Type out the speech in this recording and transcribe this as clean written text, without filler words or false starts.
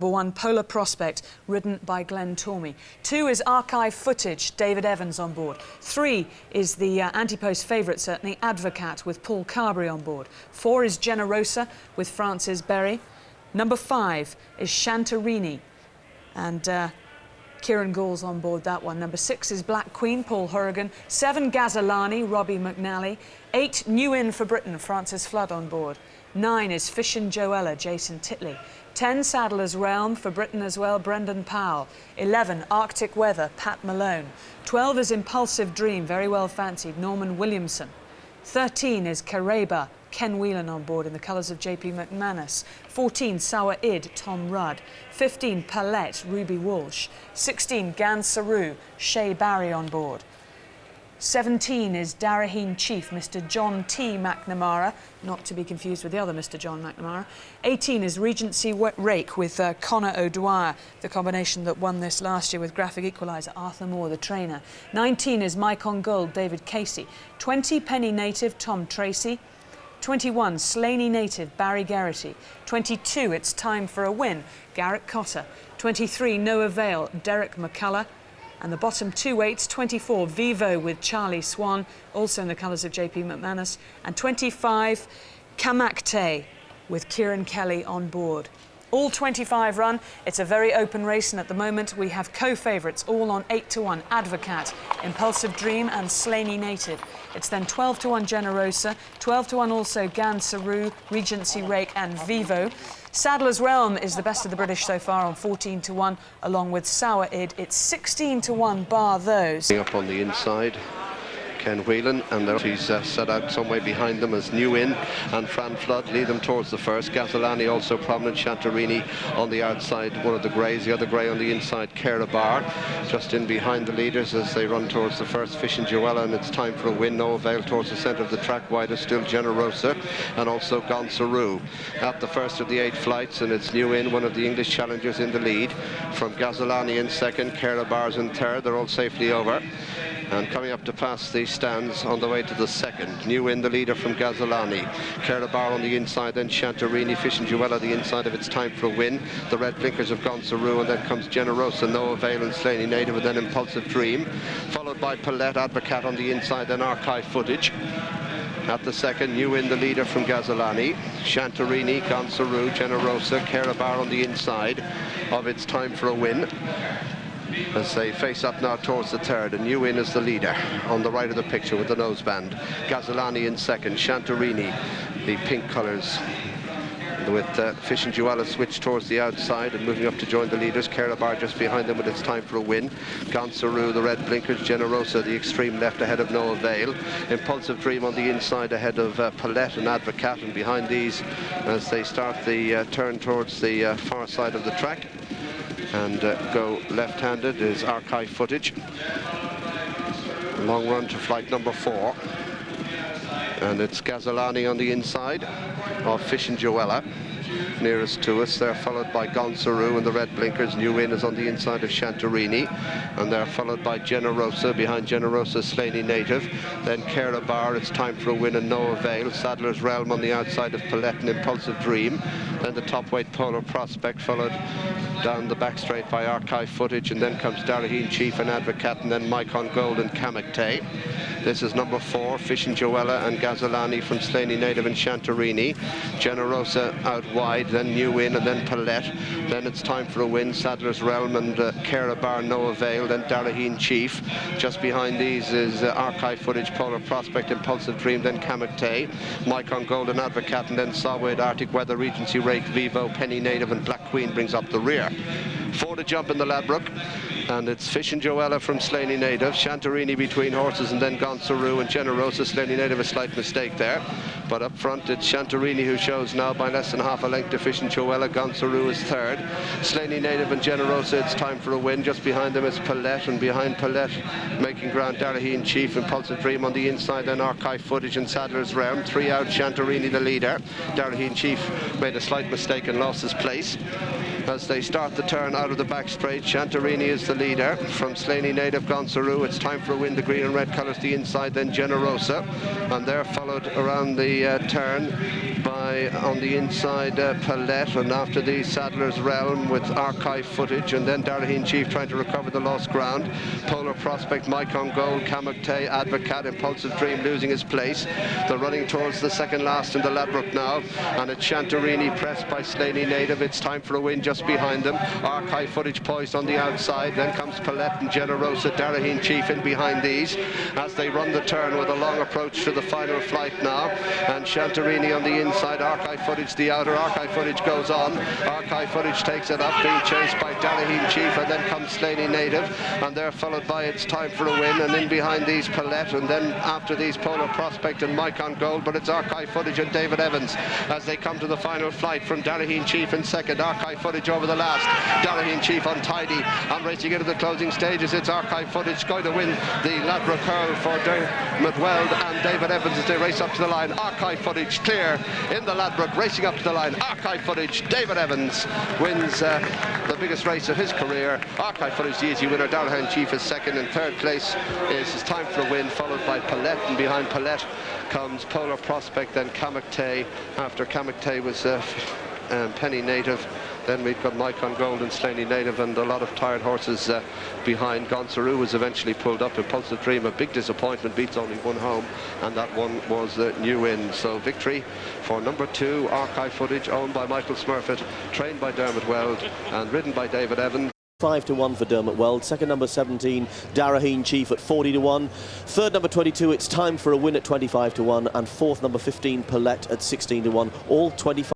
Number 1, Polar Prospect, ridden by Glenn Tormey. 2 is Archive Footage, David Evans on board. 3 is the anti-post favourite, certainly, Advocat, with Paul Carberry on board. 4 is Generosa, with Francis Berry. Number 5 is Shantarini, and Kieran Gall's on board that one. Number 6 is Black Queen, Paul Horrigan. 7, Gazzalani, Robbie McNally. 8, New In for Britain, Francis Flood on board. 9 is Fish and Joella, Jason Titley. 10, Saddler's Realm for Britain as well, Brendan Powell. 11, Arctic Weather, Pat Malone. 12 is Impulsive Dream, very well fancied, Norman Williamson. 13 is Kareba, Ken Whelan on board in the colours of JP McManus. 14, Sour Id, Tom Rudd. 15, Palette, Ruby Walsh. 16, Gan Saru, Shay Barry on board. 17 is Darraheen Chief, Mr. John T. McNamara, not to be confused with the other Mr. John McNamara. 18 is Regency Rake with Conor O'Dwyer, the combination that won this last year with Graphic Equaliser, Arthur Moore, the trainer. 19 is Mike on Gold, David Casey. 20, Penny Native, Tom Treacy. 21, Slaney Native, Barry Geraghty. 22, It's Time for a Win, Garrett Cotter. 23, No Avail, Derek McCullough. And the bottom 2 weights, 24, Vivo with Charlie Swan, also in the colours of JP McManus. And 25, Kamakte with Kieran Kelly on board. All 25 run. It's a very open race, and at the moment we have co-favourites all on 8-1, Advocat, Impulsive Dream and Slaney Native. It's then 12-1 Generosa, 12-1 also Gan Saru, Regency Rake and Vivo. Saddler's Realm is the best of the British so far on 14-1, along with Sour Id. It's 16-1 bar those. Up on the inside, Ken Whelan, and he's set out some way behind them as New In and Fran Flood lead them towards the first. Gazzalani also prominent, Shantarini on the outside, one of the greys, the other grey on the inside, Bar, just in behind the leaders as they run towards the first. Fish and Joella, and It's Time for a Win, No Avail towards the centre of the track, wider still Generosa and also Gan Saru. At the first of the 8 flights, and it's New In, one of the English challengers, in the lead, from Gazzalani in second, Bar's in third. They're all safely over. And coming up to pass the stands on the way to the second, New In, the leader from Gazzalani. Bar on the inside, then Shantarini, Fish and Joella the inside of It's Time for a Win. The red blinkers of Gan Saru, and then comes Generosa, No Avail and Slaney Native, and then Impulsive Dream. Followed by Palette, Advocat on the inside, then Archive Footage. At the second, New In, the leader from Gazzalani. Shantarini, Gan Saru, Generosa, Bar on the inside of It's Time for a Win. As they face up now towards the third, and New In is the leader on the right of the picture with the noseband. Gazzalani in second, Shantarini, the pink colours, with Fish and Joella switched towards the outside and moving up to join the leaders. Bar just behind them with It's Time for a Win. Gan Saru, the red blinkers, Generosa, the extreme left ahead of No Avail. Impulsive Dream on the inside ahead of Palette and Advocat, and behind these as they start the turn towards the far side of the track and go left-handed is Archive Footage. Long run to flight number 4, and it's Gazzalani on the inside of Fish and Joella, nearest to us. They're followed by Gan Saru and the red blinkers. New In is on the inside of Shantarini, and they're followed by Generosa. Behind Generosa, Slaney Native, then Bar, It's Time for a Win and No Avail. Saddler's Realm on the outside of Palette and Impulsive Dream. Then the top weight Polar Prospect, followed down the back straight by Archive Footage, and then comes Darraheen Chief and Advocat, and then Mike on Gold and Kamakte. This is number 4, Fish and Joella and Gazzalani from Slaney Native and Shantarini. Generosa out wide, then New In, and then Palette. Then It's Time for a Win, Saddler's Realm and Bar, No Avail, then Darraheen Chief. Just behind these is Archive Footage, Polar Prospect, Impulsive Dream, then Kamakte. Mike on Gold and Advocat, and then Sawade, Arctic Weather, Regency Rake, Vivo, Penny Native and Black Queen brings up the rear. 4 to jump in the Ladbroke, and it's Fish and Joella from Slaney Native, Shantarini between horses, and then Gan Saru and Generosa. Slaney Native, a slight mistake there, but up front it's Shantarini who shows now by less than half a length to Fish and Joella. Gan Saru is third. Slaney Native and Generosa, It's Time for a Win. Just behind them is Palette, and behind Palette making ground Darraheen Chief, Impulsive Dream on the inside, then Archive Footage and Saddler's Realm. 3 out, Shantarini the leader. Darraheen Chief made a slight mistake and lost his place. As they start the turn out of the back straight, Shantarini is the leader from Slaney Native, Gan Saru. It's Time for a Win, the green and red colours the inside, then Generosa, and they're followed around the turn by by, on the inside, Palette, and after the Sadler's Realm with archive footage, and then Geraghty Chief trying to recover the lost ground. Polar Prospect, Mike on Gold, Camactay, Advocat, Impulsive Dream losing his place. They're running towards the second last in the Ladbroke now, and it's Chanterini pressed by Slaney Native. It's time for a win just behind them. Archive footage poised on the outside. Then comes Palette and Generosa, Geraghty Chief in behind these as they run the turn with a long approach to the final flight now. And Chanterini on the inside, archive footage the outer, archive footage goes on. Archive footage takes it up, being chased by Geraghty Chief, and then comes Slaney Native, and they're followed by It's Time for a Win, and in behind these Palette, and then after these Polar Prospect and Mike on Gold, but it's archive footage and David Evans as they come to the final flight from Geraghty Chief in second. Archive footage over the last. Geraghty Chief untidy and racing into the closing stages. It's archive footage going to win the Ladbroke Hurl for Weld and David Evans as they race up to the line. Archive footage clear in the Ladbroke, racing up to the line. Archive footage, David Evans wins the biggest race of his career. Archive footage, the easy winner. Geraghty Chief is second, and third place is It's Time for a Win, followed by Palette, and behind Palette comes Polar Prospect, then Camactay. After Camactay was Penny Native. Then we've got Mike on Gold and Slaney Native, and a lot of tired horses behind. Gonsaru was eventually pulled up. Impulsive Dream, a big disappointment, beats only one home, and that one was New In. So victory for number 2, archive footage, owned by Michael Smurfett, trained by Dermot Weld, and ridden by David Evans. 5-1 for Dermot Weld. Second, number 17, Geraghty Chief at 40-1. Third, number 22, It's Time for a Win at 25-1. And fourth, number 15, Palette at 16-1. All 25.